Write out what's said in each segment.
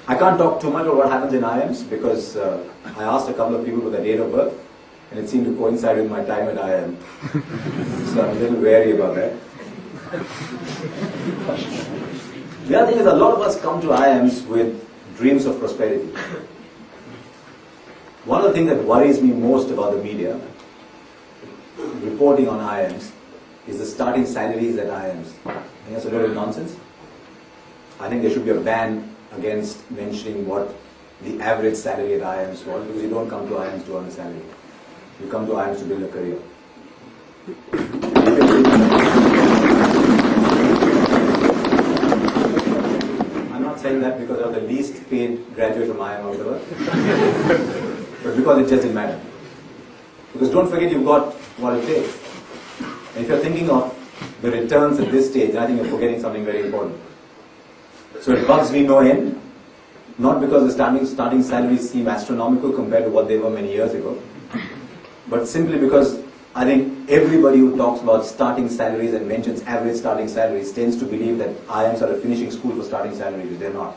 I can't talk too much about what happens in IIMs because I asked a couple of people for their date of birth and it seemed to coincide with my time at IIM. So I'm a little wary about that. The other thing is a lot of us come to IIMs with dreams of prosperity. One of the things that worries me most about the media reporting on IIMs is the starting salaries at IIMs. I think that's a little nonsense. I think there should be a ban against mentioning what the average salary at IIMs was, because you don't come to IIMs to earn a salary. You come to IIMs to build a career. I'm not saying that because I'm the least paid graduate from IIM out of but because it just didn't matter. Because don't forget you've got what it takes. And if you're thinking of the returns at this stage, I think you're forgetting something very important. So it bugs me no end, not because the starting salaries seem astronomical compared to what they were many years ago, but simply because I think everybody who talks about starting salaries and mentions average starting salaries tends to believe that IIMs are a finishing school for starting salaries. They're not.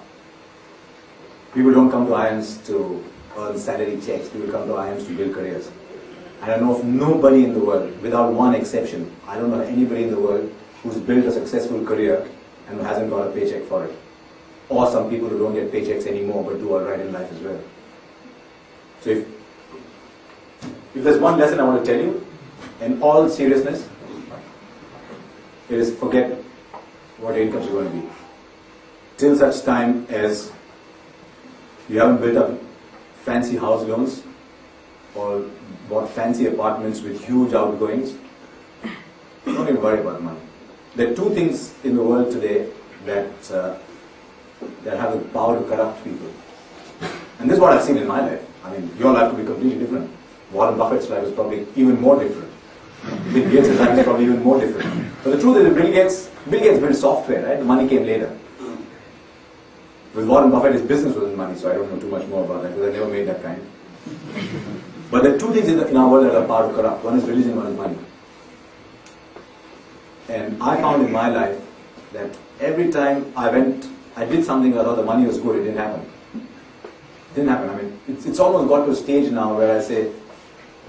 People don't come to IIMs to earn salary checks. People come to IIMs to build careers. And I know of nobody in the world, without one exception, I don't know anybody in the world who's built a successful career and hasn't got a paycheck for it. Or some people who don't get paychecks anymore but do all right in life as well. So if there's one lesson I want to tell you, in all seriousness, it is forget what your incomes are going to be. Till such time as you haven't built up fancy house loans or bought fancy apartments with huge outgoings, don't even worry about money. There are two things in the world today that have the power to corrupt people. And this is what I've seen in my life. I mean, your life could be completely different. Warren Buffett's life is probably even more different. Bill Gates' life is probably even more different. But the truth is that Bill Gates built software, right? The money came later. With Warren Buffett, his business wasn't money, so I don't know too much more about that because I never made that kind. But there are two things in our world that are power to corrupt. One is religion, one is money. And I found in my life that every time I did something I thought the money was good, it didn't happen. It didn't happen. I mean, it's almost got to a stage now where I say,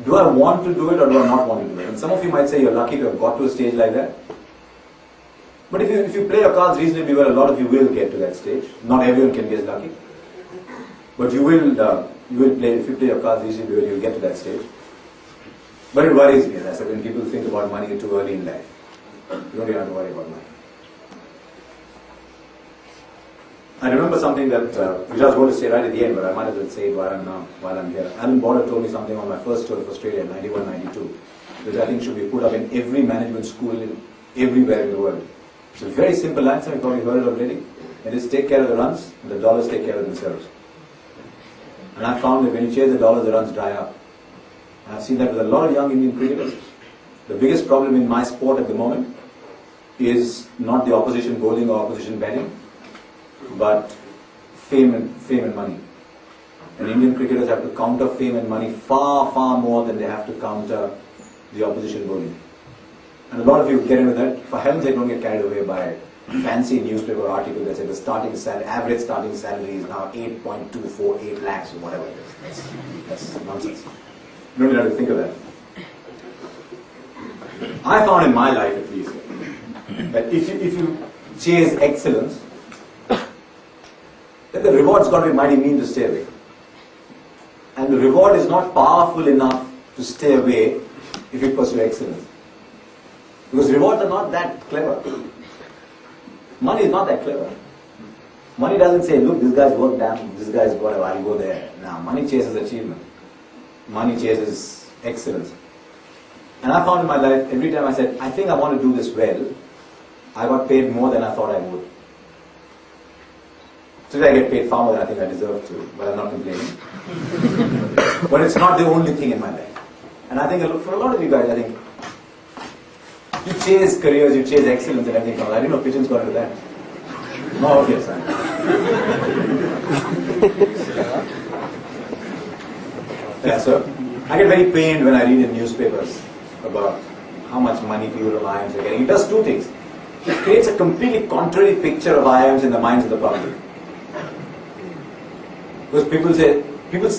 do I want to do it or do I not want to do it? And some of you might say you're lucky to have got to a stage like that. But if you play your cards reasonably well, a lot of you will get to that stage. Not everyone can be as lucky. But you will play, if you play your cards reasonably well, you'll get to that stage. But it worries me, as I said, when people think about money too early in life. You don't even have to worry about money. I remember something that, which I was going to say right at the end, but I might as well say it while I'm here. Alan Border told me something on my first tour of Australia in 91, 92, which I think should be put up in every management school everywhere in the world. It's a very simple answer, you've probably heard it already. It is take care of the runs, and the dollars take care of themselves. And I found that when you chase the dollars, the runs dry up. And I've seen that with a lot of young Indian cricketers. The biggest problem in my sport at the moment is not the opposition bowling or opposition batting, but fame and money. And Indian cricketers have to counter fame and money far, far more than they have to counter the opposition bowling. And a lot of you get into that. For heaven's sake, don't get carried away by fancy newspaper article that says the average starting salary is now 8.248 lakhs or whatever it is. That's nonsense. You don't even have to think of that. I found in my life at least that if you chase excellence, then the reward's got to be mighty mean to stay away. And the reward is not powerful enough to stay away if you pursue excellence. Because rewards are not that clever. Money is not that clever. Money doesn't say, look, this guy's worked damn, this guy's whatever, I'll go there. Now, money chases achievement. Money chases excellence. And I found in my life, every time I said, I think I want to do this well, I got paid more than I thought I would. Today I get paid far more than I think I deserve to, but I'm not complaining. But it's not the only thing in my life. And I think for a lot of you guys, I think, you chase careers, you chase excellence and everything else. I didn't know pigeons got into that. Oh, okay, fine. Yeah, so I get very pained when I read in newspapers about how much money people from IIMs are getting. It does two things. It creates a completely contrary picture of IIMs in the minds of the public. Because people say, people